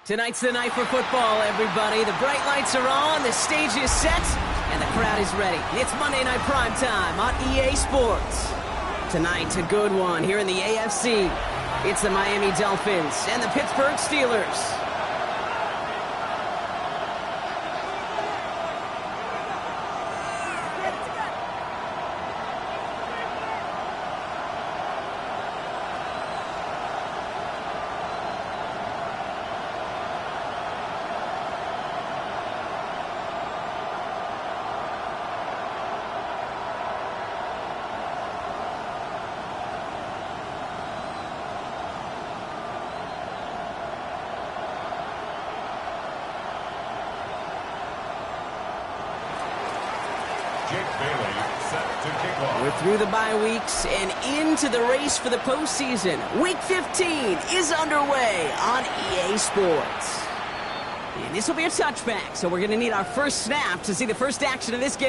Tonight's the night for football, everybody. The bright lights are on, the stage is set, and the crowd is ready. It's Monday Night Prime Time on EA Sports. Tonight, a good one here in the AFC. It's the Miami Dolphins and the Pittsburgh Steelers. We're through the bye weeks and into the race for the postseason. Week 15 is underway on EA Sports. And this will be a touchback, so we're going to need our first snap to see the first action of this game.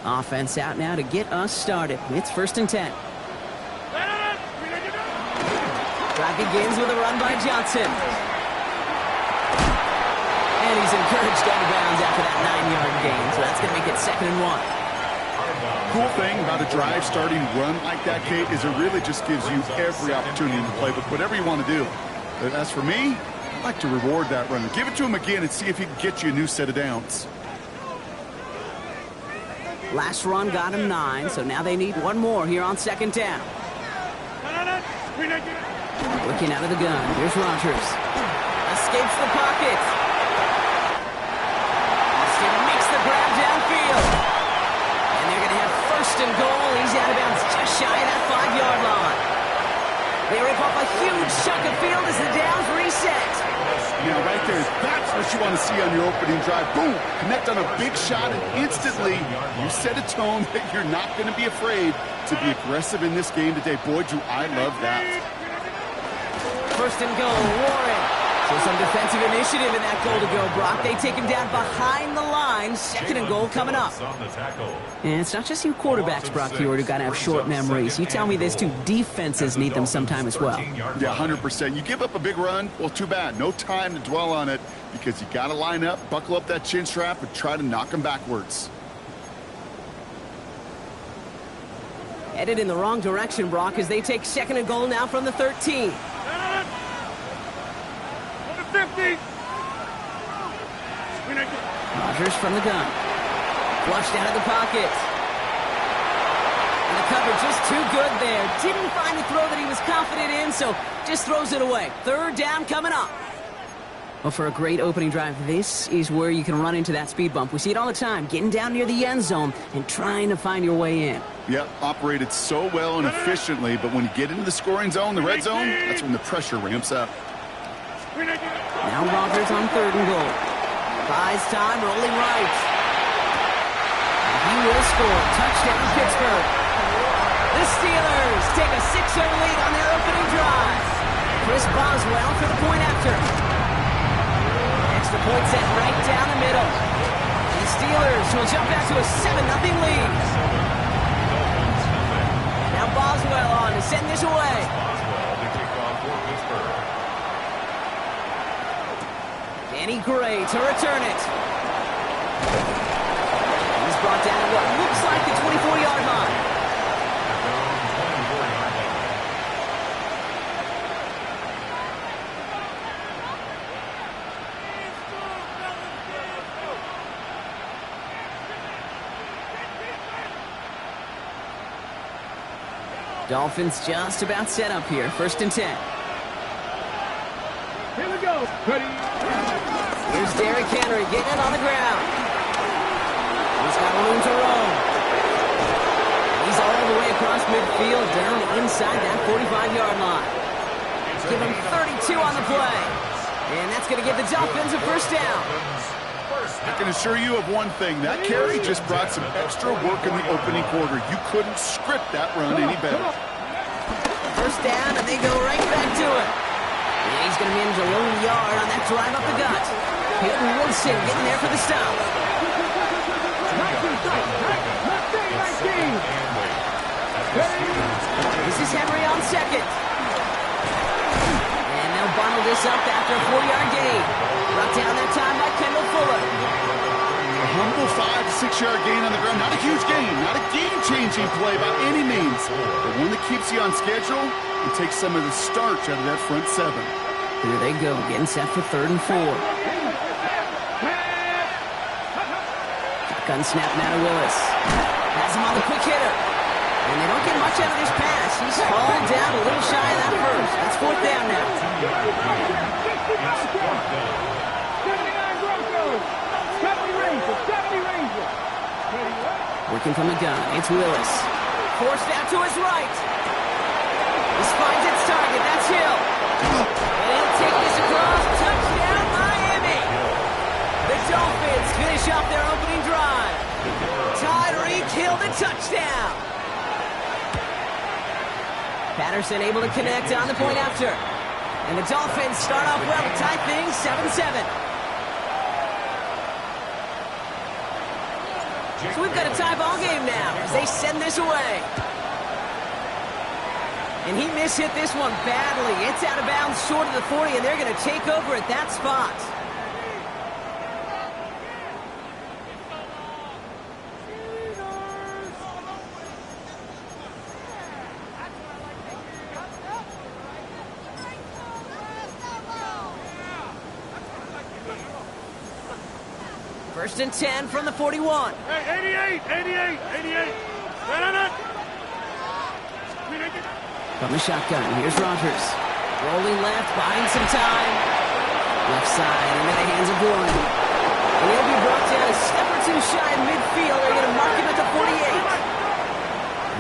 Offense out now to get us started. It's 1st and 10. Drive begins with a run by Johnson. And he's encouraged out of bounds after that 9-yard gain, so that's going to make it 2nd and 1. Cool thing about a drive starting run like that, Kate, is it really just gives you every opportunity in the playbook, whatever you want to do. But as for me, I'd like to reward that runner. Give it to him again and see if he can get you a new set of downs. Last run got him 9, so now they need one more here on 2nd down. Looking out of the gun, here's Rodgers. Escapes the pocket. Austin makes the grab downfield. And they're going to have 1st and goal. He's out of bounds just shy of that 5-yard line. They rip off a huge chunk of field as the downs reset. Now, right there, that's what you want to see on your opening drive. Boom! Connect on a big shot, and instantly you set a tone that you're not going to be afraid to be aggressive in this game today. Boy, do I love that. 1st and goal, Warren. So some defensive initiative in that goal to go, Brock. They take him down behind the line. 2nd and goal coming up. And it's not just you quarterbacks, Brock, here who got to have short memories. You tell me this too, defenses need them sometime as well. Yeah, 100%. You give up a big run, well, too bad. No time to dwell on it because you got to line up, buckle up that chin strap, and try to knock them backwards. Headed in the wrong direction, Brock, as they take 2nd and goal now from the 13. 50. Rodgers from the gun. Flushed out of the pocket. And the cover just too good there. Didn't find the throw that he was confident in, so just throws it away. 3rd down coming up. Well, for a great opening drive, this is where you can run into that speed bump. We see it all the time, getting down near the end zone and trying to find your way in. Yep, operated so well and efficiently, but when you get into the scoring zone, the red zone, that's when the pressure ramps up. Now Rodgers on 3rd and goal. Buys time, rolling right. And he will score. Touchdown, Pittsburgh. The Steelers take a 6-0 lead on their opening drive. Chris Boswell for the point after. Extra point set right down the middle. The Steelers will jump out to a 7-0 lead. Now Boswell on to send this away. Danny Gray to return it. He's brought down at what looks like the 24-yard line. Dolphins just about set up here. 1st and 10. Here we go. Ready. Here's Derrick Henry getting it on the ground. He's got room to roam. He's all the way across midfield, down inside that 45-yard line. Give him 32 on the play. And that's going to give the Dolphins a 1st down. I can assure you of one thing. That carry just brought some extra work in the opening quarter. You couldn't script that run any better. First down, and they go right back to it. Yeah, he's going to manage a lone yard on that drive up the gut. Peyton Wilson getting there for the stop. 19. This is Henry on second. And they'll bundle this up after a 4-yard gain. Brought down that time by Kendall Fuller. A humble 5 to 6 yard gain on the ground. Not a huge gain, not a game-changing play by any means, but one that keeps you on schedule and takes some of the starch out of that front seven. Here they go, getting set for 3rd and 4. Shotgun snap now to Willis. Has him on the quick hitter. And they don't get much out of this pass. He's fallen down a little shy of that first. That's 4th down now. Working from the gun, it's Willis. Forced out to his right. This finds its target, that's Hill. And he'll take this across. Touchdown, Miami! The Dolphins finish off their opening drive. Tyreek Hill, the touchdown. Patterson able to connect on the point after. And the Dolphins start off well to tie things 7-7. So we've got a tie ball game now as they send this away. And he mishit this one badly. It's out of bounds short of the 40, and they're going to take over at that spot. First and 10 from the 41. Hey, 88. From the shotgun, here's Rodgers. Rolling left, buying some time. Left side, into the hands of Gordon. And he'll be brought down a step or two shy in midfield. They're going to mark him at the 48.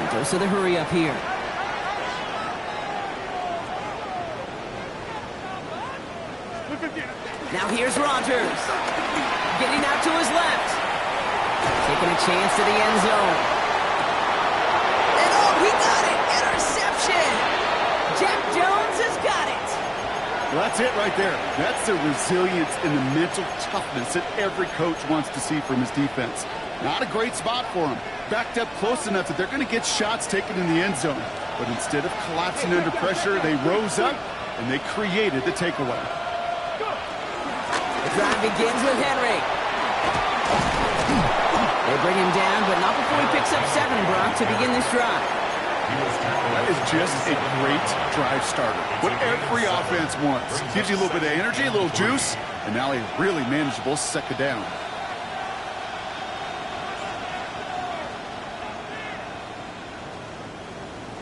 And dose of the hurry up here. Now here's Rodgers. Getting out to his left. Taking a chance to the end zone. And oh, he got it! Interception! Jack Jones has got it! Well, that's it right there. That's the resilience and the mental toughness that every coach wants to see from his defense. Not a great spot for him. Backed up close enough that they're going to get shots taken in the end zone. But instead of collapsing under pressure, they rose up and they created the takeaway. The drive begins with Henry. They bring him down, but not before he picks up 7, Brock, to begin this drive. That is just a great drive starter. What every offense wants. Gives you a little bit of energy, a little juice, and now a really manageable second down.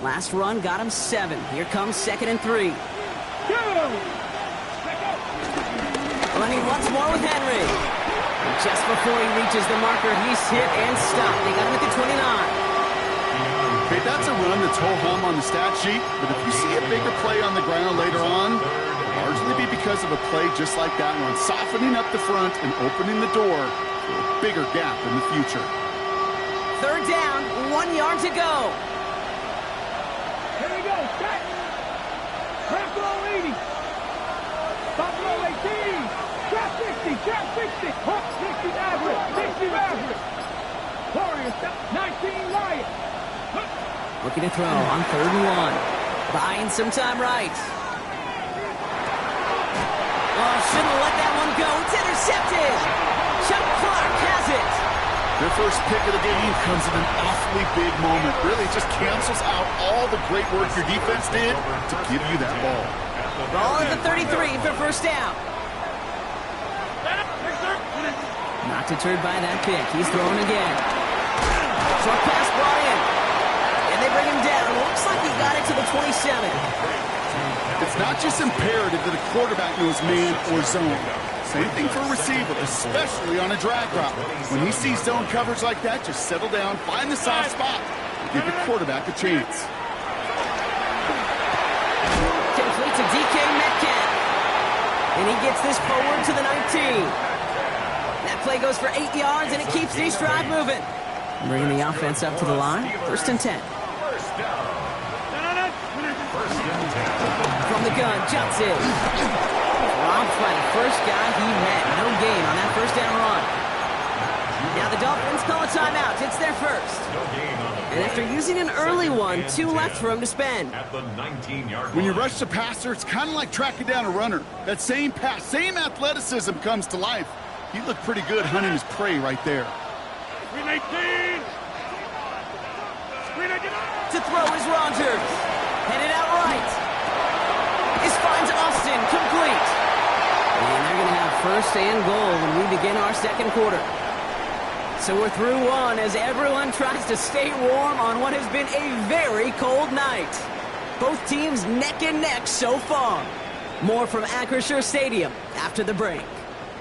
Last run got him 7. Here comes 2nd and 3. Running once more with Henry. And just before he reaches the marker, he's hit and stopped. They got him at the 29. Okay, that's a run that's ho-hum on the stat sheet, but if you see a bigger play on the ground later on, it'll largely be because of a play just like that one, softening up the front and opening the door for a bigger gap in the future. 3rd down, 1 yard to go. Here we go. Set. Trap roll 80. Stop roll 18. Trap 60. Trap 60. Hook 60 average. 60 average. Warriors. 19 Lions. Looking to throw on 3rd and 1. Buying some time right. Oh, shouldn't have let that one go. It's intercepted. Chuck Clark has it. Their first pick of the game comes in an awfully big moment. Really just cancels out all the great work your defense did to give you that ball. Ball at the 33 for first down. Not deterred by that pick. He's throwing again. Short pass brought in. And they bring him down. Looks like he got it to the 27. It's not just imperative that a quarterback knows man or zone. Same thing for a receiver, especially on a drag route. When he sees zone coverage like that, just settle down, find the soft spot, and give your quarterback a chance. Complete to DK Metcalf. And he gets this forward to the 19. That play goes for 8 yards, and it keeps this drive moving. Bringing the offense up to the line. 1st and 10. the gun. Johnson. Robbed by the first guy he met. No gain on that first down run. Now the Dolphins call a timeout. It's their first. And after using an early one, 2 left for him to spend. When you rush the passer, it's kind of like tracking down a runner. That same pass, same athleticism comes to life. He looked pretty good hunting his prey right there. Screen 18. Screen 18. To throw is Rogers. Headed out right. This finds Austin, complete. And they're going to have first and goal when we begin our second quarter. So we're through one as everyone tries to stay warm on what has been a very cold night. Both teams neck and neck so far. More from Acrisure Stadium after the break.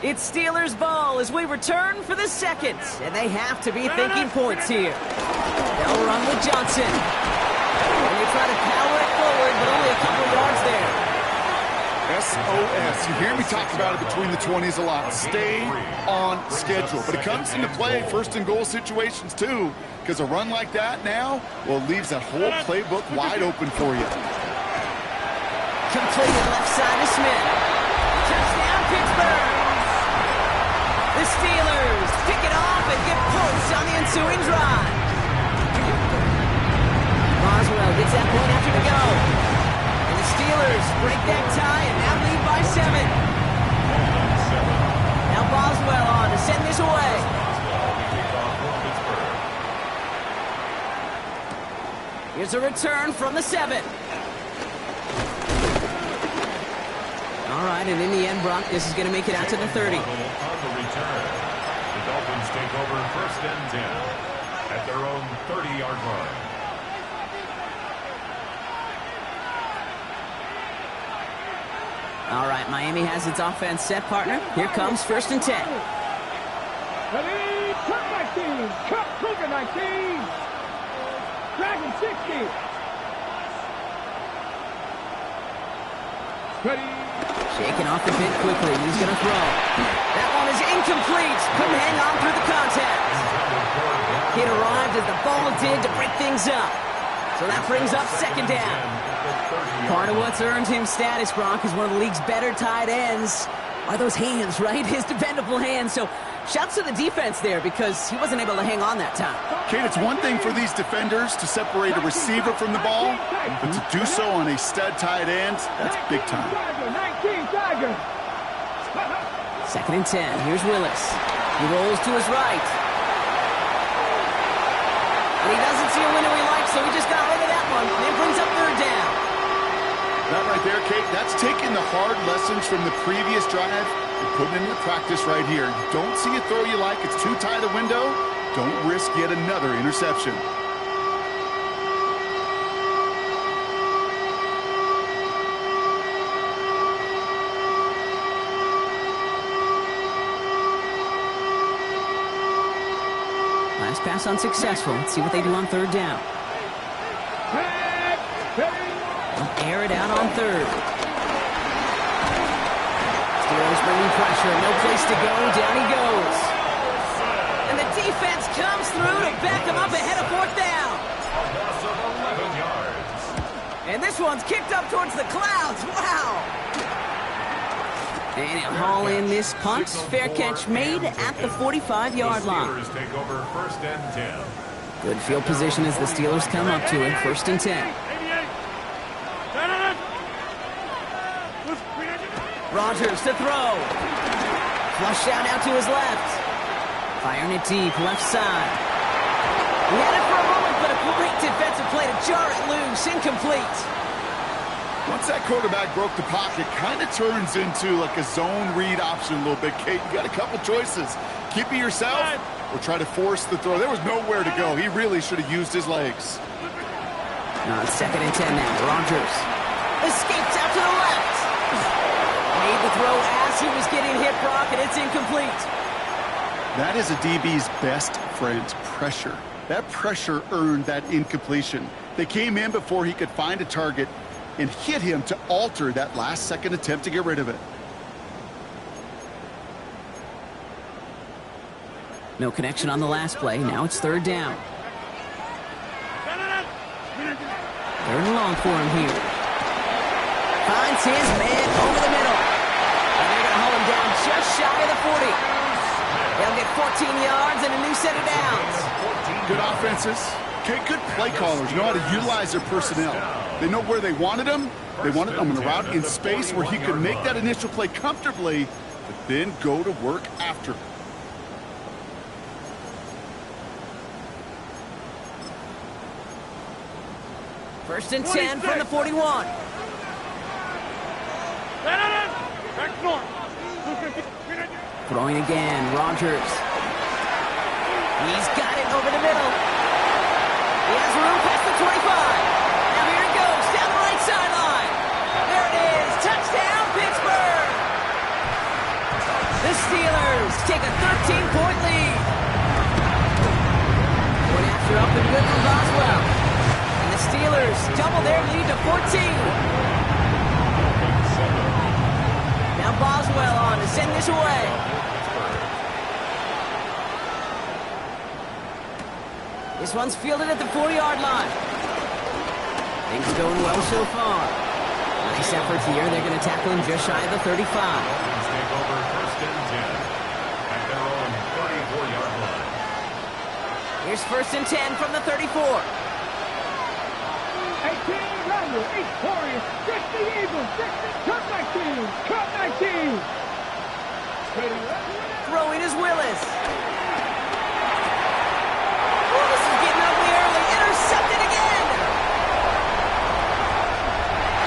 It's Steelers ball as we return for the second, and they have to be thinking points here. They'll run with Johnson. And they try to power it forward, but only a couple yards there. SOS. You hear me talk about it between the 20s a lot. Stay on schedule. But it comes into play first and goal situations too, because a run like that now, well, it leaves that whole playbook wide open for you. Completed left side to Smith. Touchdown, Pittsburgh. The Steelers pick it off and get points on the ensuing drive. Boswell gets that point after to go. And the Steelers break that tie and now lead by 7. Now Boswell on to send this away. Here's a return from the 7. All right, and in the end, Brock, this is going to make it out to the 30. On the return, the Dolphins take over first and 10 at their own 30-yard line. All right, Miami has its offense set, partner. Here comes first and 10. Ready, cut 19, cut Cougar 19, Dragon 60. Ready. Shaking off the pit quickly. He's going to throw. That one is incomplete. Couldn't hang on through the contact. It arrived as the ball did to break things up. So that brings up second down. Part of what's earned him status, Brock, is one of the league's better tight ends. Are those hands, right? His dependable hands. So shouts to the defense there because he wasn't able to hang on that time. Kate, it's one thing for these defenders to separate a receiver from the ball, but to do so on a stud tight end, that's big time. 19 Tigers. Second and 10. Here's Willis. He rolls to his right. And he doesn't see a window he likes, so he just got rid of that one. And it brings up third down. That right there, Kate, that's taking the hard lessons from the previous drive and putting it into practice right here. You don't see a throw you like, it's too tight a window, don't risk yet another interception. Last pass unsuccessful. Let's see what they do on third down. They'll air it out on third. Steelers bringing pressure. No place to go. Down he goes. And the defense comes through to back him up ahead of fourth down. And this one's kicked up towards the clouds. Wow. And he'll haul in this punt. Fair catch made at the 45-yard line. Steelers take over first and 10. Good field position as the Steelers come up to it. First and 10. Rogers to throw. Flush out to his left. Firing it deep, left side. He had it for a moment, but a great defensive play to jar it loose. Incomplete. Once that quarterback broke the pocket, kind of turns into like a zone read option a little bit, Kate. You got a couple choices. Keep it yourself or try to force the throw. There was nowhere to go. He really should have used his legs. Now it's second and 10 now. Rogers escapes out to the left. Made the throw as he was getting hit, Brock, and it's incomplete. That is a DB's best friend, pressure. That pressure earned that incompletion. They came in before he could find a target and hit him to alter that last-second attempt to get rid of it. No connection on the last play. Now it's third down. Third and long for him here. Finds his man over the middle. And they're going to hold him down just shy of the 40. They'll get 14 yards and a new set of downs. Good offenses. Okay, good play callers know how to utilize their personnel. They know where they wanted him. They wanted him in a route in space where he could make that initial play comfortably, but then go to work after. First and 10 from the 41. Throwing again, Rodgers. He's got it over the middle. He has room past the 25. Now here it goes, down the right sideline. There it is, touchdown, Pittsburgh. The Steelers take a 13-point lead. Going after up and good from Boswell. And the Steelers double their lead to 14. Now Boswell on to send this away. This one's fielded at the 4-yard line. Things going well so far. Nice effort here. They're going to tackle him just shy of the 35. Dolphins take over first and 10 at their own 34-yard line. Here's first and 10 from the 34. 18 Randall, 8 Warriors, 60 Eagles, 60, cut 19, cut 19. Throwing is Willis. Willis is getting ugly early. Intercepted again.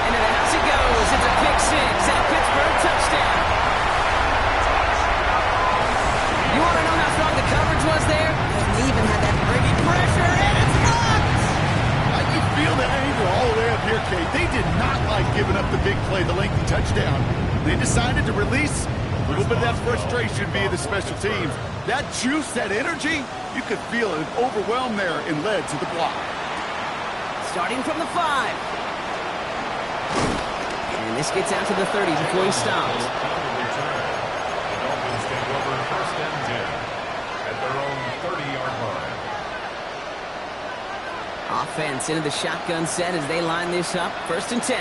Into the house it goes. It's a pick six and a Pittsburgh touchdown. You want to know how strong the coverage was there? And they even had that bringing pressure, and it's blocked. I can feel the anger all the way up here, Kate. They did not like giving up the big play, the lengthy touchdown. They decided to release a little bit of that frustration via the special teams. That juice, that energy, you could feel it overwhelmed there and led to the block. Starting from the 5. And this gets out to the 30 before he stops. The Dolphins take over first and 10 at their own 30-yard line. Offense into the shotgun set as they line this up. First and 10.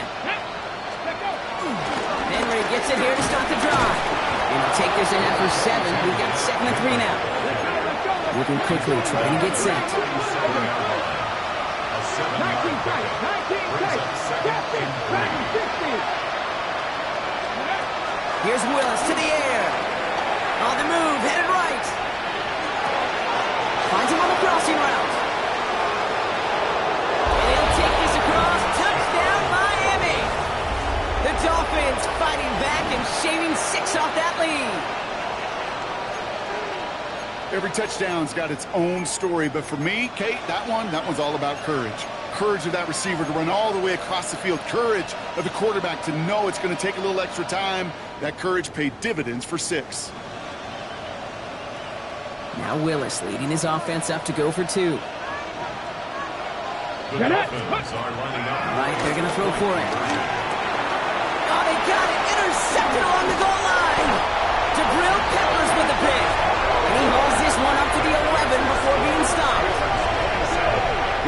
Henry gets it here to start the drive. And he'll take this ahead for 7. We've got 2nd and 3 now. Moving quickly, trying to get set. 19 tight, 19 tight, captain, 60. Here's Willis to the air. On the move, headed right. Finds him on the crossing route. And he'll take this across. Touchdown, Miami. The Dolphins fighting back and shaving 6 off that lead. Every touchdown's got its own story, but for me, Kate, that one's all about courage. Courage of that receiver to run all the way across the field. Courage of the quarterback to know it's going to take a little extra time. That courage paid dividends for 6. Now Willis leading his offense up to go for 2. The Dolphins are lining up. Right, they're going to throw for it. Oh, they got it. Intercepted along the goal line. Jabril Peppers with the pick. And he holds this one up to the 11 before being stopped.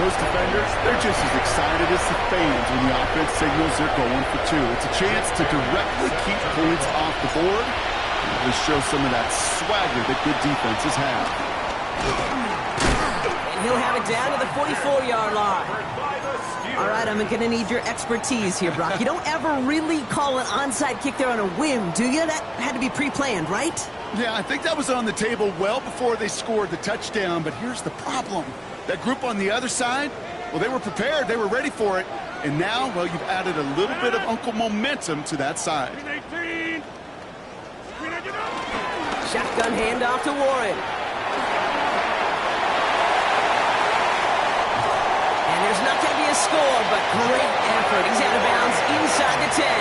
Those defenders, they're just as excited as the fans when the offense signals they're going for 2. It's a chance to directly keep points off the board and really show some of that swagger that good defenses have. And he'll have it down to the 44-yard line. All right, I'm going to need your expertise here, Brock. You don't ever really call an onside kick there on a whim, do you? That had to be pre-planned, right? Yeah, I think that was on the table well before they scored the touchdown, but here's the problem. That group on the other side, well, they were prepared. They were ready for it. And now, well, you've added a little bit of Uncle momentum to that side. Shotgun handoff to Warren. And there's not going to be a score, but great effort. He's out of bounds inside the 10.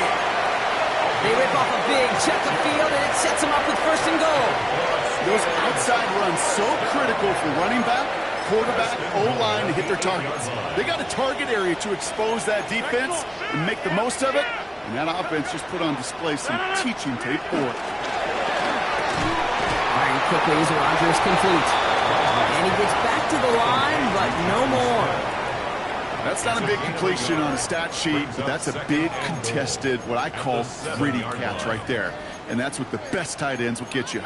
They rip off a big chunk of field, and it sets them up with first and goal. Those outside runs so critical for running back, quarterback, O-line to hit their targets. They got a target area to expose that defense and make the most of it, and that offense just put on display some teaching tape for it. Firing quickly as Rodgers complete. And he gets back to the line, but no more. That's not a big completion on a stat sheet, but that's a big contested, what I call gritty catch right there. And that's what the best tight ends will get you.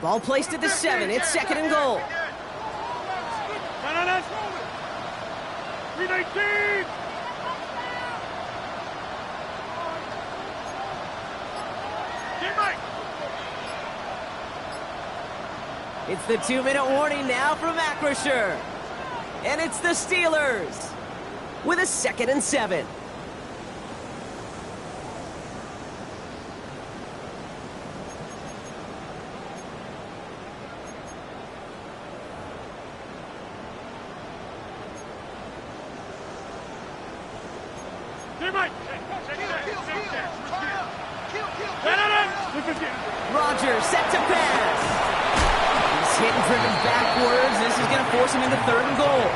Ball placed at the 7. It's 2nd and goal. 319! It's the 2-minute warning now from Acrisure. And it's the Steelers with a 2nd and 7. Rodgers set to pass. He's hit and driven backwards. This is going to force him into 3rd and goal.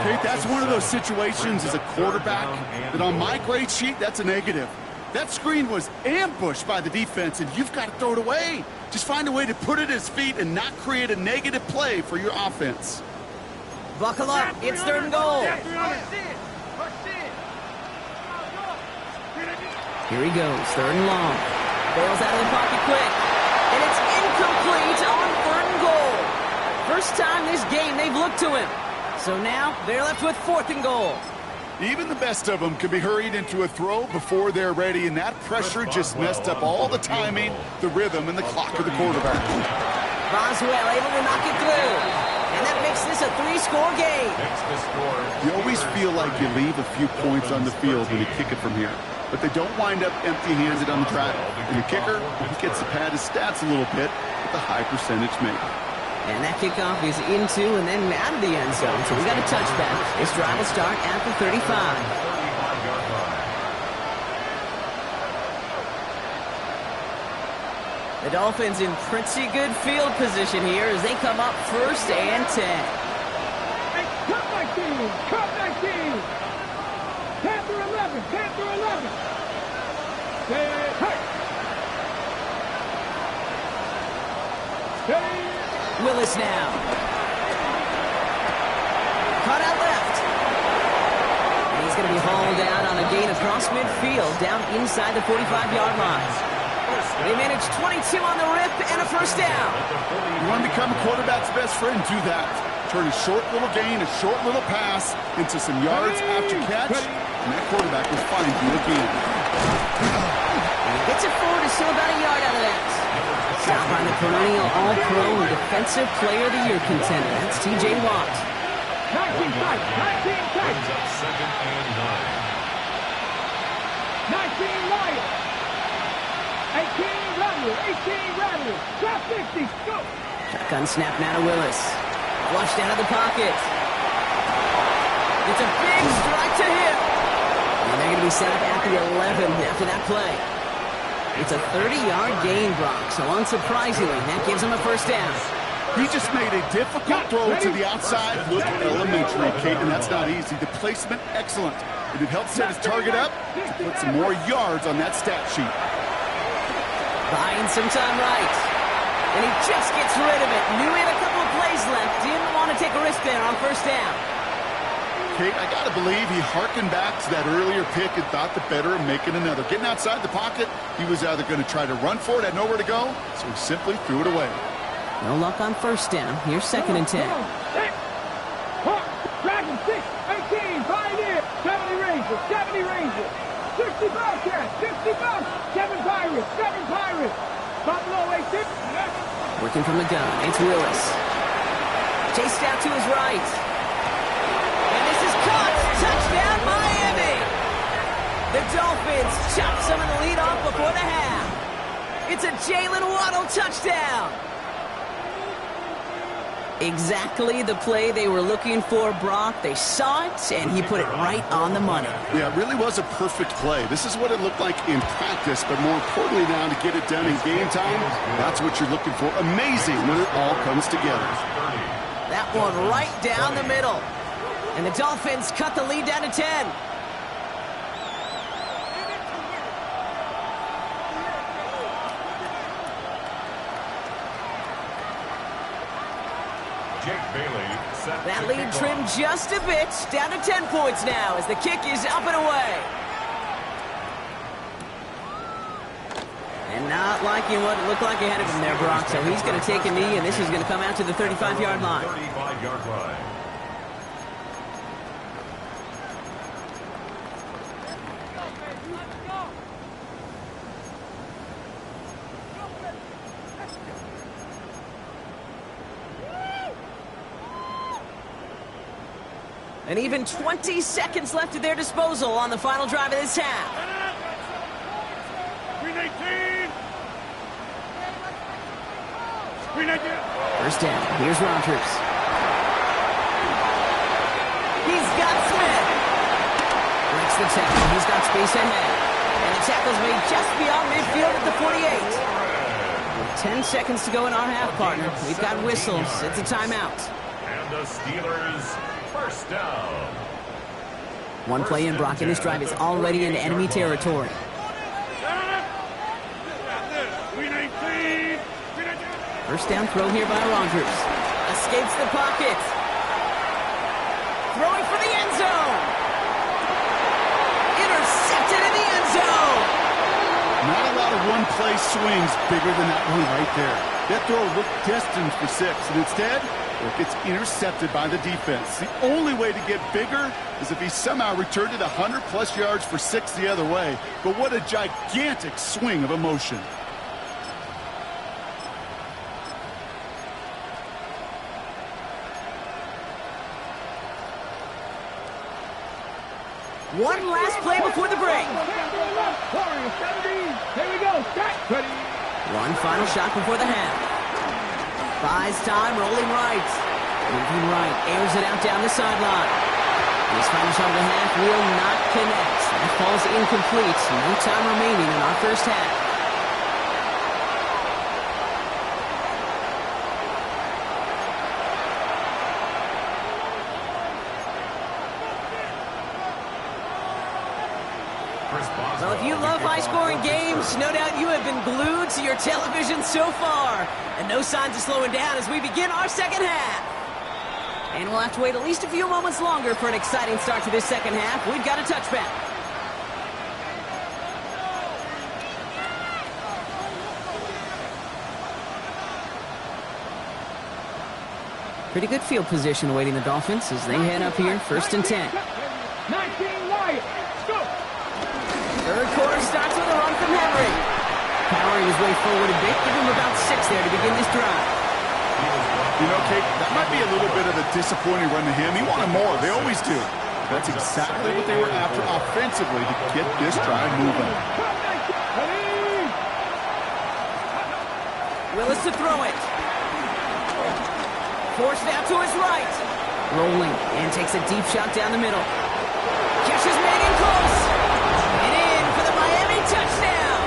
Okay, that's one of those situations as a quarterback that on my grade sheet, that's a negative. That screen was ambushed by the defense, and you've got to throw it away. Just find a way to put it at his feet and not create a negative play for your offense. Buckle up. It's 3rd and goal. Here he goes. 3rd and long. Bails out of the pocket quick. And it's incomplete on 3rd and goal. First time this game they've looked to him. So now they're left with 4th and goal. Even the best of them can be hurried into a throw before they're ready, and that pressure just messed up all the timing, the rhythm, and the clock of the quarterback. Boswell able to knock it through. And that makes this a 3-score game. You always feel like you leave a few points on the field when you kick it from here, but they don't wind up empty-handed on the drive. And the kicker, he gets to pad his stats a little bit with a high percentage make. And that kickoff is into and then out of the end zone. So we got a touchback. This drive will start at the 35. The Dolphins in pretty good field position here as they come up 1st and 10. Hey, cut my team! Cut my team! Panther 11! Panther 11! Hey! Hey! Willis now. Caught out left. And he's going to be hauled out on a gain across midfield down inside the 45-yard line. They managed 22 on the rip and a 1st down. You want to become a quarterback's best friend, do that. Turn a short little gain, a short little pass into some yards after catch, and that quarterback will find you again. And he gets it forward to still about a yard out of that. Stop by the perennial All-Pro and Defensive Player of the Year contender. That's T.J. Watt. 19 tight! 19 tight! 19 Wyatt! 18 Rattler! 18 Rattler! Drop 50! Go! Shotgun snap now to Willis. Flushed out of the pocket. It's a big strike to him. And they're going to be set up at the 11 after that play. It's a 30-yard gain, Brock, so unsurprisingly, that gives him a 1st down. He just made a difficult throw to the outside. Look elementary, Kate, and that's not easy. The placement, excellent. And it helped set his target up to put some more yards on that stat sheet. Buying some time right. And he just gets rid of it. Knew he had a couple of plays left. Didn't want to take a risk there on 1st down. Kate, I got to believe he hearkened back to that earlier pick and thought the better of making another. Getting outside the pocket, he was either going to try to run for it, had nowhere to go, so he simply threw it away. No luck on 1st down. Here's 2nd and 10. Dragon 6, 18, Pioneer, 70 Rangers, 70 Rangers, 60 Bobcats, 60 Bucks, 7 Pirates, 7 Pirates, Buffalo 18. Working from the gun, it's Willis. Chased out to his right. And this is caught. Touchdown, Miami. The Dolphins chop some of the lead off before the half. It's a Jalen Waddle touchdown. Exactly the play they were looking for, Brock. They saw it, and he put it right on the money. Yeah, it really was a perfect play. This is what it looked like in practice, but more importantly now to get it done in game time, that's what you're looking for. Amazing when it all comes together. That one right down the middle. And the Dolphins cut the lead down to 10. Jake Bailey set That to lead kick trimmed off. just a bit, down to 10 points now as the kick is up and away. And not liking what it looked like ahead of him there, Brock. So he's going to take a knee, and this is going to come out to the 35-yard line. 35-yard line. And even 20 seconds left at their disposal on the final drive of this half. Green 18. Green 18. First down. Here's Rodgers. He's got Smith. Breaks the tackle. He's got space ahead. And the tackle's made just beyond midfield at the 48. With 10 seconds to go in our half, partner. We've got whistles. It's a timeout. And the Steelers first down. One play in, Brock, and this drive is already into enemy territory. Green 18. First down throw here by Rodgers. Escapes the pocket. Throwing for the end zone. Intercepted in the end zone. Not a lot of one-play swings bigger than that one right there. That throw looked destined for 6, and instead, it gets intercepted by the defense. The only way to get bigger is if he somehow returned it 100-plus yards for 6 the other way. But what a gigantic swing of emotion. One last play before the break. Here we go. Start. Ready. One final shot before the half. Buys time, rolling right. Moving right, airs it out down the sideline. This final shot of the half will not connect. That falls incomplete. No time remaining in our first half. Well, if you love high-scoring games, no doubt you have been glued to your television so far. And no signs of slowing down as we begin our second half. And we'll have to wait at least a few moments longer for an exciting start to this second half. We've got a touchback. Pretty good field position awaiting the Dolphins as they head up here, 1st and 10. 19 Wyatt. Go. Third quarter starts with a run from Henry. Powering his way forward a bit, give him about 6 there to begin this drive. You know, Kate, that might be a little bit of a disappointing run to him. He wanted more. They always do. That's exactly what they were after offensively to get this drive moving. Willis to throw it. Forced out to his right. Rolling and takes a deep shot down the middle. Catch is made in close. And in for the Miami touchdown.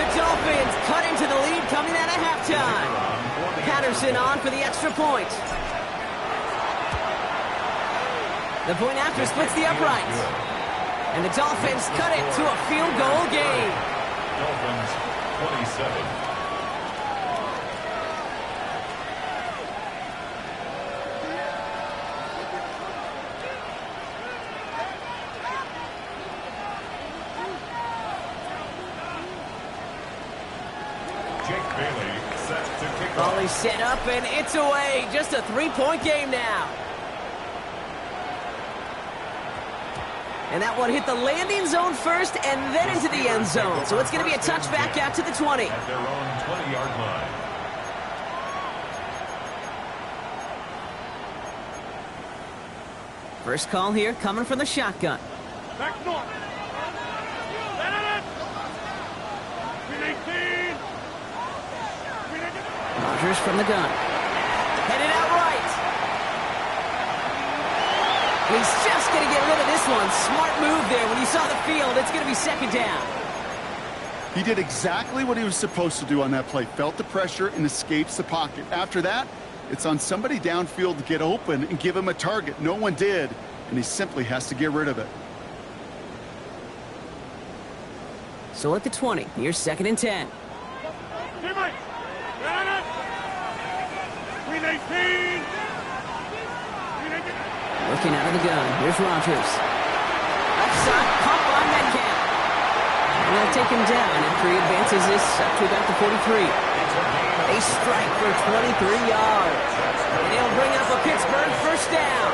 The Dolphins cut into the lead coming out of halftime. Patterson on for the extra point. The point after splits the uprights. And the Dolphins cut it to a field goal game. Dolphins 27. Jake Bailey set to kick Ball off. is set up and it's away. Just a 3-point game now. And that one hit the landing zone first and then into the end zone. So it's going to be a touchback out to the 20. At their own 20-yard line. First call here coming from the shotgun. Back north. Rodgers from the gun. Headed out right. He's just going to get rid of this one. Smart move there. When you saw the field, it's going to be 2nd down. He did exactly what he was supposed to do on that play. Felt the pressure and escapes the pocket. After that, it's on somebody downfield to get open and give him a target. No one did, and he simply has to get rid of it. So at the 20, here's 2nd and 10. Looking out of the gun. Here's Rodgers. Left side, caught by Metcalf. And they'll take him down after he advances this up to about the 43. They strike for 23 yards. And he'll bring up a Pittsburgh first down.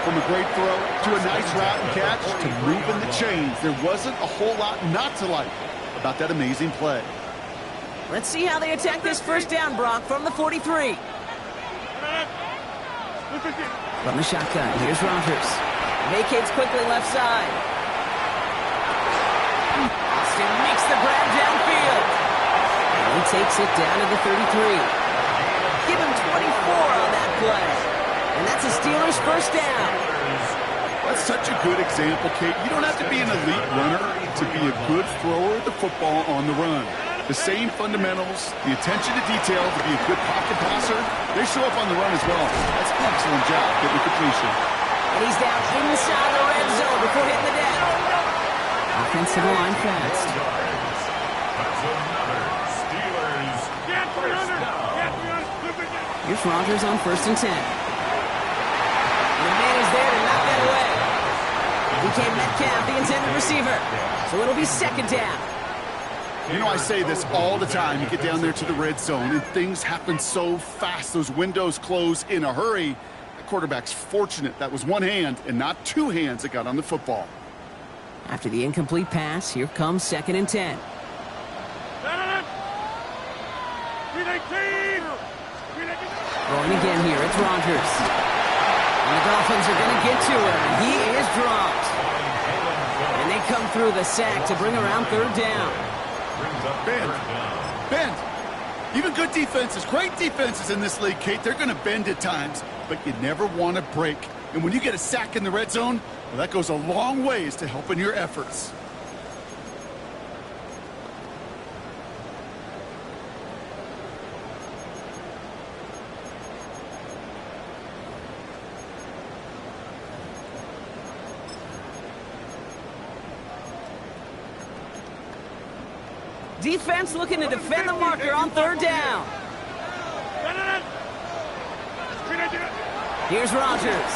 From a great throw to a nice route and catch to moving the chains, there wasn't a whole lot not to like about that amazing play. Let's see how they attack this first down, Brock, from the 43. From the shotgun, here's Rodgers. Vacates quickly left side. Austin makes the grab downfield. And he takes it down to the 33. Give him 24 on that play. And that's a Steelers first down. That's such a good example, Kate. You don't have to be an elite runner to be a good thrower of the football on the run. The same fundamentals, the attention to detail to be a good pocket passer, they show up on the run as well. That's an excellent job getting the completion. And he's down inside the red zone before hitting the deck. Offensive line fast. Here's Rodgers on 1st and 10. The man is there to knock that away. Became Metcalf, the intended receiver. So it'll be 2nd down. You know, I say this all the time. You get down there to the red zone, and things happen so fast. Those windows close in a hurry. The quarterback's fortunate that was one hand and not two hands that got on the football. After the incomplete pass, here comes 2nd and 10. Going again here, it's Rodgers. And the Dolphins are going to get to him. He is dropped. And they come through the sack to bring around 3rd down. Bend. Even good defenses, great defenses in this league, Kate, they're going to bend at times, but you never want to break. And when you get a sack in the red zone, well, that goes a long ways to helping your efforts. Defense looking to defend the marker on 3rd down. Here's Rodgers.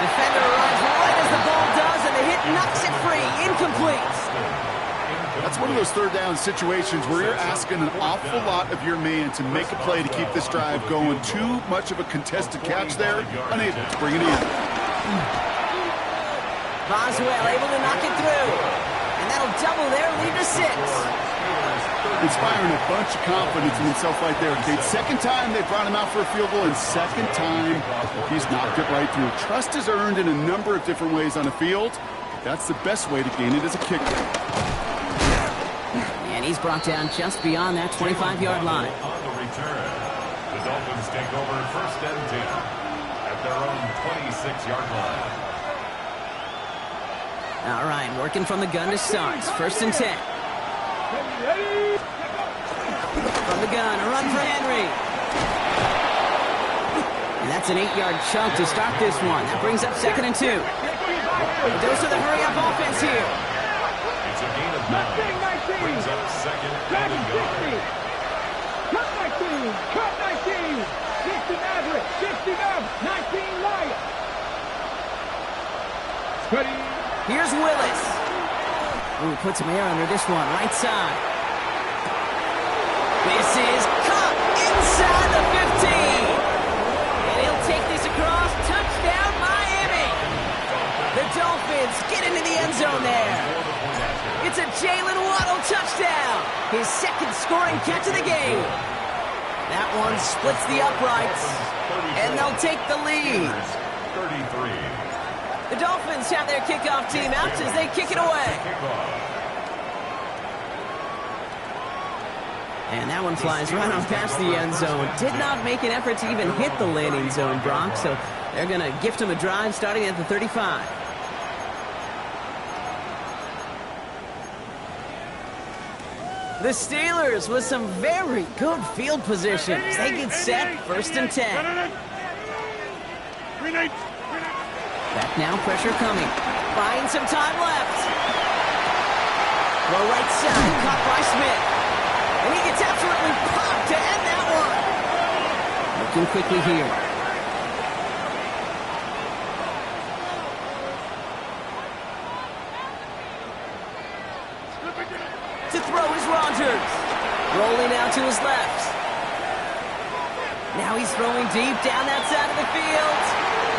Defender arrives right as the ball does, and the hit knocks it free. Incomplete. That's one of those 3rd down situations where you're asking an awful lot of your man to make a play to keep this drive going. Too much of a contested catch there, unable to bring it in. Boswell able to knock it through. And that'll double their lead to 6. Inspiring a bunch of confidence in himself right there, Kate. 2nd time they brought him out for a field goal, and 2nd time he's knocked it right through. Trust is earned in a number of different ways on the field. That's the best way to gain it as a kicker. And he's brought down just beyond that 25-yard line. On the return, the Dolphins take over 1st and 10 at their own 26-yard line. All right, working from the gun to start. 1st and 10. From the gun, a run for Henry. And that's an 8-yard chunk to start this one. That brings up 2nd and 2. A dose of the hurry-up offense here. It's a gain of 9. Brings up 2nd and a yard. Cut 19. Cut 19. 16 average. 16 up. 19 Lions. Ready. Here's Willis. Ooh, puts some air under this one, right side. This is caught inside the 15. And he'll take this across. Touchdown, Miami. The Dolphins get into the end zone there. It's a Jalen Waddle touchdown. His 2nd scoring catch of the game. That one splits the uprights. And they'll take the lead. 33. The Dolphins have their kickoff team out as they kick it away. And that one flies right on past the end zone. Did not make an effort to even hit the landing zone, Brock, so they're going to gift him a drive starting at the 35. The Steelers with some very good field positions. They get set, 1st and 10. Back now, pressure coming. Buying some time left. Low right side, caught by Smith. And he gets absolutely popped to end that one. Looking quickly here. To throw is Rodgers. Rolling out to his left. Now he's throwing deep down that side of the field.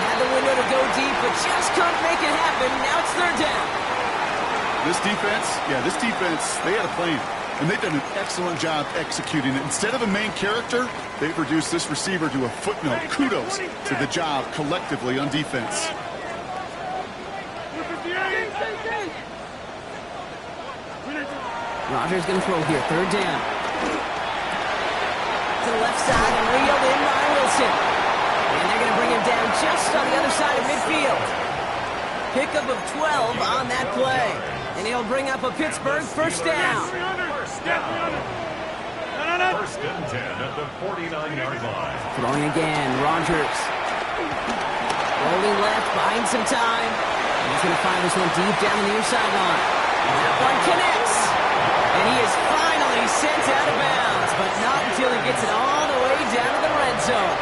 Had the window to go deep, but just couldn't make it happen. Now it's third down. This defense, they had a plan. And they've done an excellent job executing it. Instead of a main character, they've reduced this receiver to a footnote. Kudos to the job collectively on defense. Rodgers going to throw here, third down. To the left side and reeled in by Wilson. And they're going to bring him down just on the other side of midfield. Pickup of 12 on that play. And he'll bring up a Pittsburgh first down. First and 10 at the 49-yard line. Throwing again, Rodgers. Rolling left, buying some time. And he's going to fire this one deep down the near sideline. That one connects. And he is finally sent out of bounds, but not until he gets it all the way down to the red zone.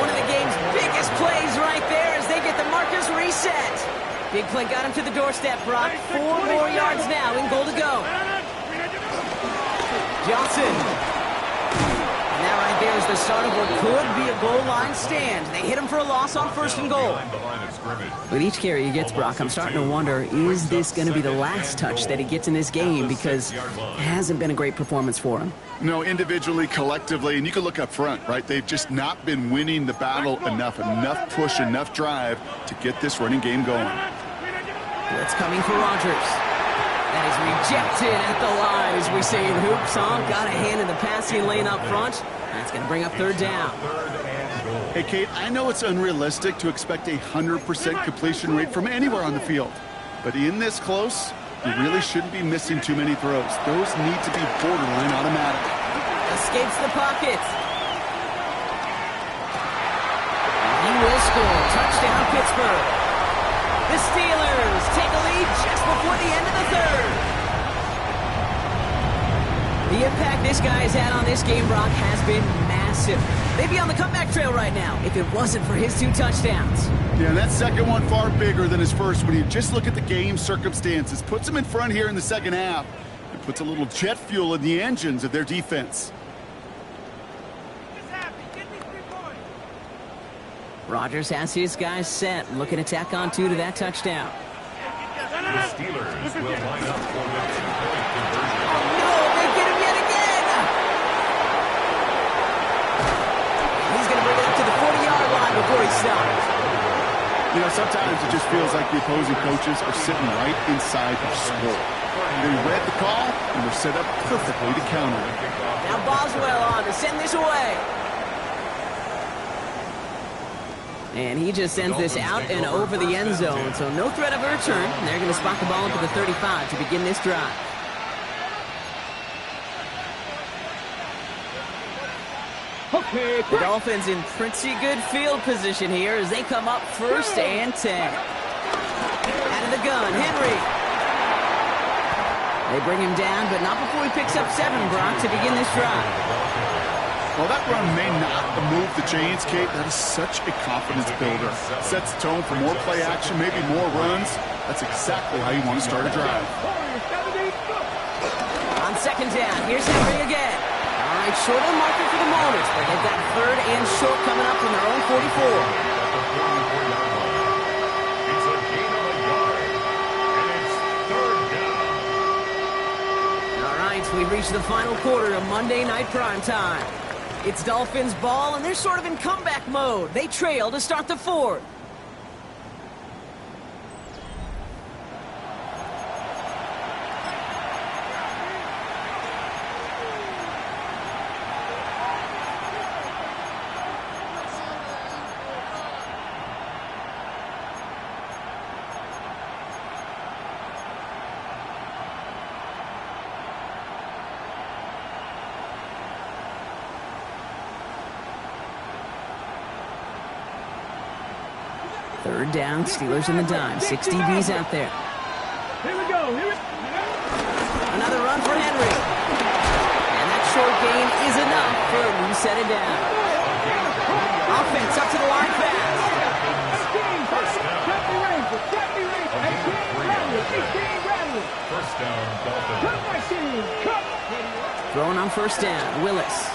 One of the game's biggest plays right there as they get the markers reset. Big play got him to the doorstep, Brock. 4 more yards now in goal to go. Johnson. And that right there is the start of what could be a goal line stand. They hit him for a loss on first and goal. With each carry he gets, Brock, I'm starting to wonder, is this going to be the last touch that he gets in this game? Because it hasn't been a great performance for him. No, individually, collectively, and you can look up front, right? They've just not been winning the battle enough push, enough drive to get this running game going. Blitz coming for Rodgers. That is rejected at the line, as we say in hoops. Got a hand in the passing lane up front. That's going to bring up third down. Hey, Kate, I know it's unrealistic to expect a 100% completion rate from anywhere on the field. But in this close, you really shouldn't be missing too many throws. Those need to be borderline automatic. Escapes the pocket. He will score. Touchdown, Pittsburgh. The Steelers take a lead just before the end of the third. The impact this guy has had on this game, Brock, has been massive. They'd be on the comeback trail right now if it wasn't for his 2 touchdowns. Yeah, that second one far bigger than his first when you just look at the game circumstances. Puts him in front here in the second half. It puts a little jet fuel in the engines of their defense. Rodgers has his guys set. Looking to tack on 2 to that touchdown. The Steelers will line up for the 2-point conversion. No, they get him yet again! He's going to bring it up to the 40-yard line before he stops. You know, sometimes it just feels like the opposing coaches are sitting right inside their score. They read the call, and they're set up perfectly to counter it. Now Boswell on to send this away. And he just sends this out and over the end zone, so no threat of a return. They're going to spot the ball up at the 35 to begin this drive. Okay, The Dolphins in pretty good field position here as they come up first and 10. Out of the gun, Henry. They bring him down, but not before he picks up 7, Brock, to begin this drive. Well, that run may not move the chains, Kate. That is such a confidence builder. Sets the tone for more play action, maybe more runs. That's exactly how you want to start a drive. On second down, here's Henry again. All right, short on marker for the moment, but they've got third and short coming up from their own 44. It's a gain of a yard, and it's third down. All right, we've reached the final quarter of Monday Night Primetime. It's Dolphins ball, and they're sort of in comeback mode. They trail to start the fourth. Third down, Steelers in the dime. 6 DBs out there. Here we go. Another run for Henry. set it down. Offense up to the line fast. First down, Dolphins. Throwing on first down, Willis.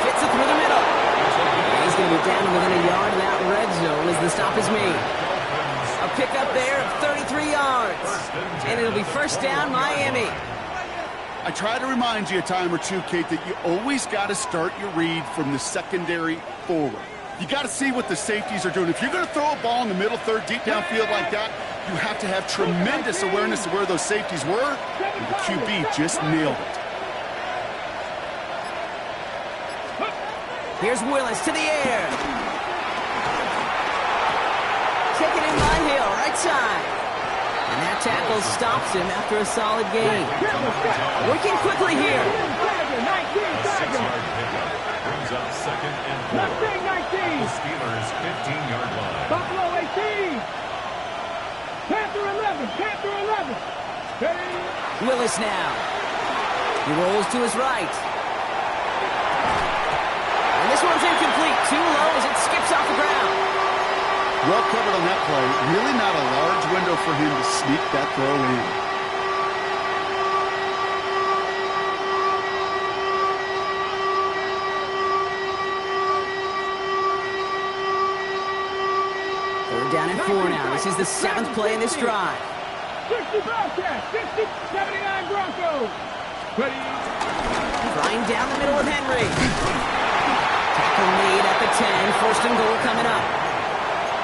Fits it through the middle. And he's going to be down within a yard of that red zone as the stop is made. A pickup there of 33 yards. And it'll be first down, Miami. I try to remind you a time or two, Kate, that you always got to start your read from the secondary forward. You got to see what the safeties are doing. If you're going to throw a ball in the middle third, deep downfield like that, you have to have tremendous awareness of where those safeties were, and the QB just nailed it. Here's Willis to the air. Taken in by Hill, right side. And that tackle stops him after a solid gain. Working quickly here. 6-yard pickup brings up second and 4. The Steelers' 15-yard line. Buffalo 18. Panther 11. Panther 11. Willis now. He rolls to his right. And this one's incomplete. Too low as it skips off the ground. Well covered on that play. Really not a large window for him to sneak that throw in. Third down and 4 now. This is the 7th play in this drive. 60 Bobcats. 60, 79 Broncos. Flying down the middle of Henry. Tackle made at the 10. First and goal coming up.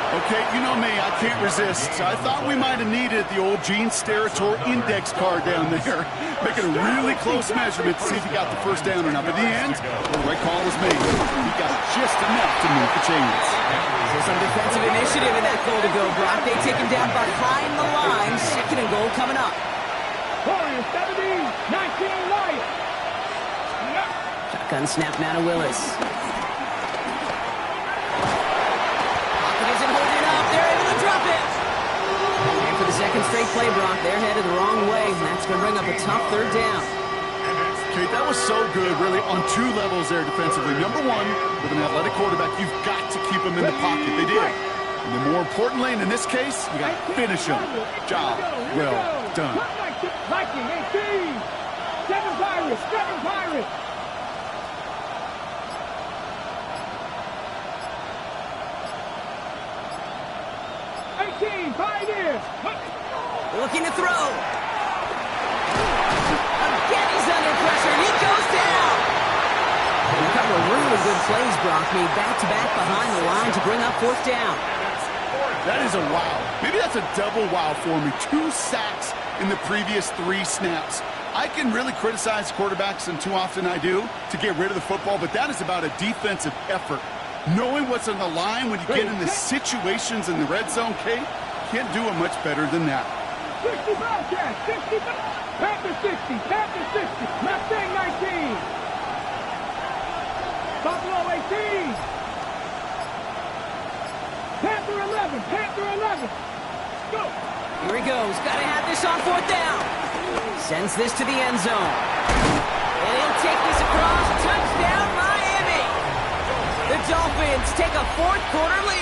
Okay, you know me, I can't resist. I thought we might have needed the old Gene Steratore index card down there. Making a really close measurement to see if he got the first down or not. But in the end, the right call was made. He got just enough to move the chains. So some defensive initiative in that goal to go. Brock, they take him down behind the line. Second and goal coming up. Warriors 70, 19 Lions. Shotgun snap now to Willis. And for the second straight play, Brock, they're headed the wrong way, and that's going to bring up a tough third down. Okay, that was so good, really, on 2 levels there defensively. Number 1, with an athletic quarterback, you've got to keep him in the pocket. They did. And then more importantly, and in this case, you got to finish him. Job well done. Viking 18. 7 Pirates. 7 Pirates. Pioneers. Looking to throw. Again, he's under pressure, and he goes down. A couple of really good plays, Brock, made back-to-back behind the line to bring up 4th down. That is a wow. Maybe that's a double wow for me. 2 sacks in the previous 3 snaps. I can really criticize quarterbacks, and too often I do, to get rid of the football, but that is about a defensive effort. Knowing what's on the line when you get into situations in the red zone, Kate, can't do it much better than that. 60 Bobcats, 60, Panther 60, Panther 60, Mustang 19. Buffalo 18. Panther 11, Panther 11. Go. Here he goes. Got to have this on 4th down. Sends this to the end zone. And he'll take this across. Touchdown, Miami. The Dolphins take a 4th quarter lead.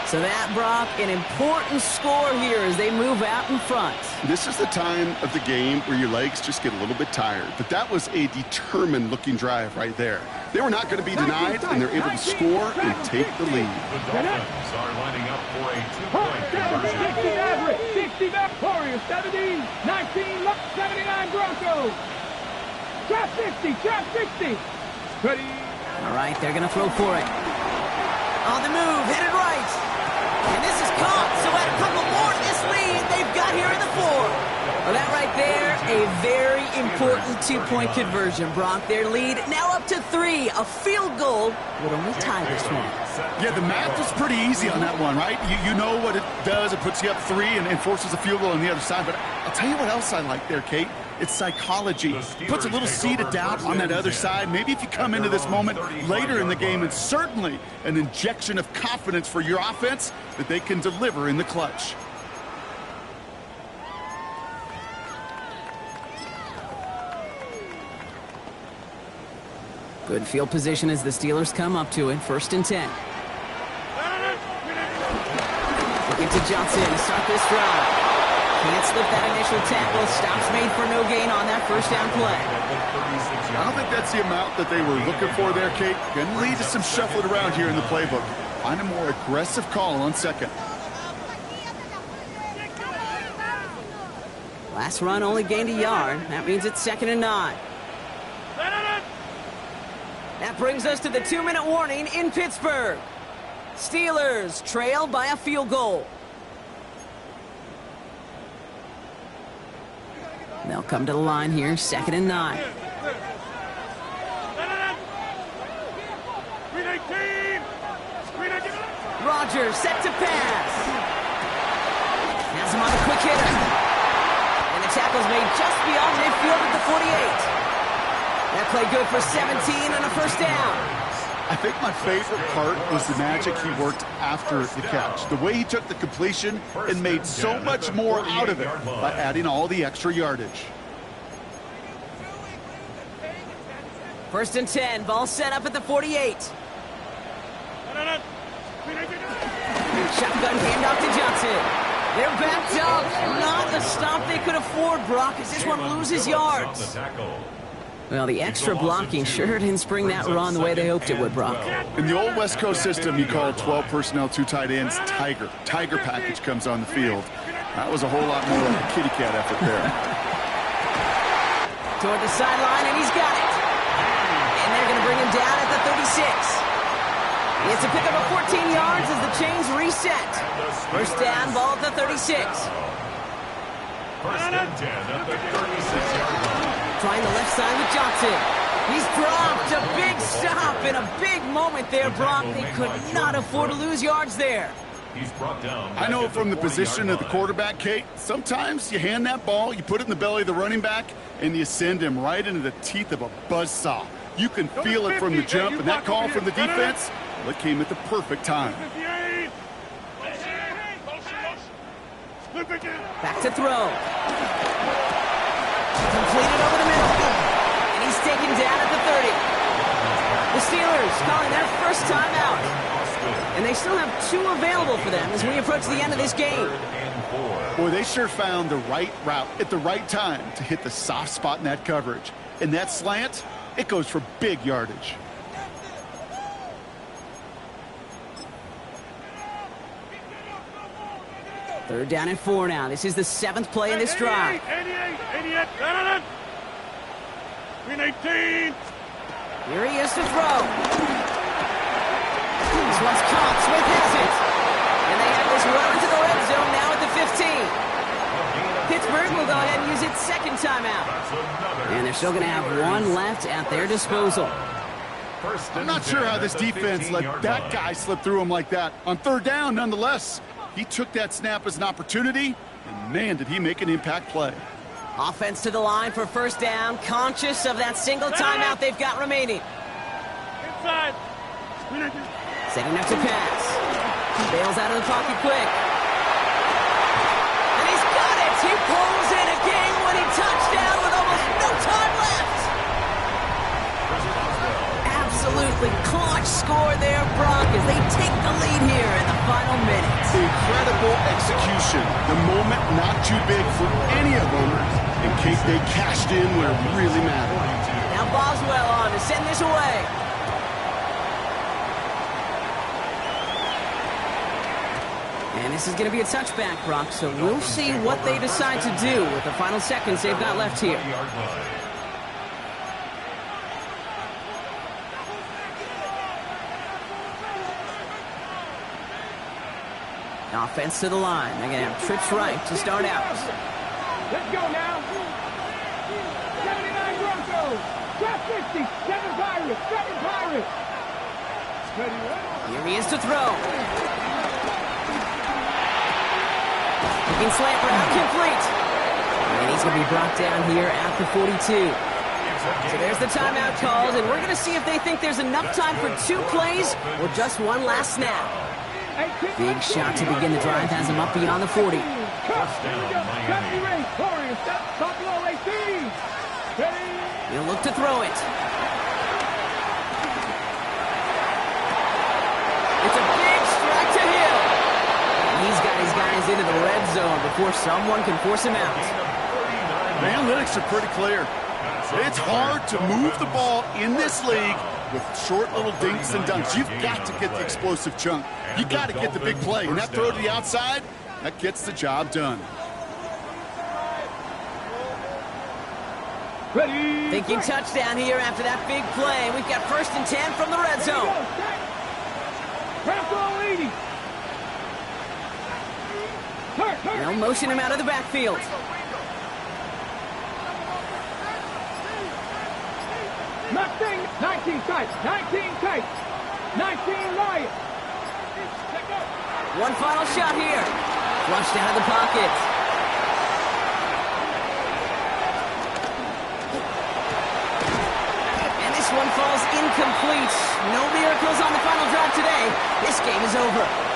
So that, Brock, an important score here as they move out in front. This is the time of the game where your legs just get a little bit tired. But that was a determined-looking drive right there. They were not going to be denied, and they're able to score and take the lead. The Dolphins are lining up for a 2-point conversion. 60 average, 60 back, Warriors 70, 19, 79 Broncos. Trap 60, trap 60. Ready. All right, they're going to throw for it. On the move, headed right. And this is caught, so add a couple more to this lead they've got here in the 4th. Well, that right there, a very important 2-point conversion, Brock. Their lead now up to 3. A field goal would only tie this one. Yeah, the math is pretty easy on that one, right? You know what it does. It puts you up 3 and forces a field goal on the other side. But I'll tell you what else I like there, Kate. It's psychology. Puts a little seed of doubt on that other side. Maybe if you come into this moment later in the game, and certainly an injection of confidence for your offense that they can deliver in the clutch. Good field position as the Steelers come up to it. 1st and 10. Looking to Johnson to start this drive. Can't slip that initial tackle. Stops made for no gain on that 1st down play. I don't think that's the amount that they were looking for there, Kate. Going to lead to some shuffling around here in the playbook. Find a more aggressive call on 2nd. Last run only gained a yard. That means it's 2nd and 9. That brings us to the 2-minute warning in Pittsburgh. Steelers trail by a field goal. They'll come to the line here, 2nd and 9. Rodgers set to pass. Has him on the quick hitter. And the tackle's made just beyond midfield at the 48. That play good for 17 and a 1st down. I think my favorite part was the magic he worked after the catch. The way he took the completion and made so much more out of it by adding all the extra yardage. 1st and 10, ball set up at the 48. Shotgun handoff to Johnson. They're backed up. Not the stop they could afford, Brock, as this one loses yards. Well, the extra blocking sure didn't spring that run the way they hoped it would, Brock. In the old West Coast system, you call 12 personnel, 2 tight ends, Tiger. Tiger package comes on the field. That was a whole lot more of a kitty cat effort there. Toward the sideline, and he's got it. And they're going to bring him down at the 36. He has to pick up a 14 yards as the chains reset. 1st down, ball at the 36. 1st and 10 at the 36-yard line. Trying the left side with Johnson. He's dropped a big stop in a big moment there, Brock. They could not afford to lose yards there. He's brought down. I know from the position of the quarterback, Kate, sometimes you hand that ball, you put it in the belly of the running back, and you send him right into the teeth of a buzzsaw. You can feel it from the jump, and that call from the defense, well, it came at the perfect time. Back to throw. Completed over the middle. And he's taken down at the 30. The Steelers calling their 1st timeout. And they still have 2 available for them as we approach the end of this game. Boy, they sure found the right route at the right time to hit the soft spot in that coverage. And that slant, it goes for big yardage. Third down and 4 now. This is the 7th play in this drive. 88, 18. Here he is to throw. This one's caught. Smith hits it. And they have this well into the red zone now at the 15. Pittsburgh will go ahead and use its 2nd timeout. And they're still going to have 1 left at their disposal. I'm not sure how this defense let that guy slip through him like that. On 3rd down, nonetheless, he took that snap as an opportunity, and man, did he make an impact play. Offense to the line for 1st down, conscious of that single timeout they've got remaining. Inside. Setting up to pass. Bails out of the pocket quick. And he's got it! He pulls in a game-winning touchdown with almost no time left! Absolutely clutch score there, Brock, as they take the lead here in the final minutes. Incredible execution. The moment not too big for any of them. In case they cashed in where it really mattered. Now Boswell on to send this away. And this is going to be a touchback, Brock, so we'll see what they decide to do with the final seconds they've got left here. Offense to the line. They're going to have trips right to start out. Let's go now. 79 Broncos. Drop 50. 7 Pirates. 7 Pirates. Here he is to throw. Looking slant route complete. And he's going to be brought down here at the 42. So there's the timeout called, and we're going to see if they think there's enough time for 2 plays or just 1 last snap. Big shot to begin the drive has him up beyond the 40. He'll look to throw it. goes into the red zone before someone can force him out. The analytics are pretty clear. It's hard to move the ball in this league with short little dinks and dunks. You've got to get the explosive chunk. You got to get the big play. And that throw to the outside, that gets the job done. Ready. Thinking touchdown here after that big play. We've got 1st and 10 from the red zone. They'll motion him out of the backfield. Nothing. 19 tight. 19 tight. 19 Lions. One final shot here. Flushed out of the pocket. And this one falls incomplete. No miracles on the final drive today. This game is over.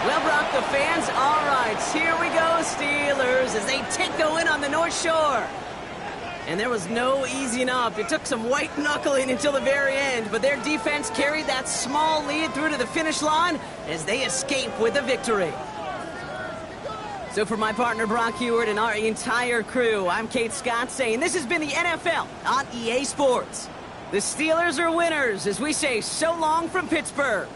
Well, Brock, the fans, all right, here we go, Steelers, as they go in on the North Shore. And there was no easing up. It took some white knuckling until the very end, but their defense carried that small lead through to the finish line as they escape with a victory. So for my partner, Brock Heward, and our entire crew, I'm Kate Scott saying this has been the NFL on EA Sports. The Steelers are winners as we say so long from Pittsburgh.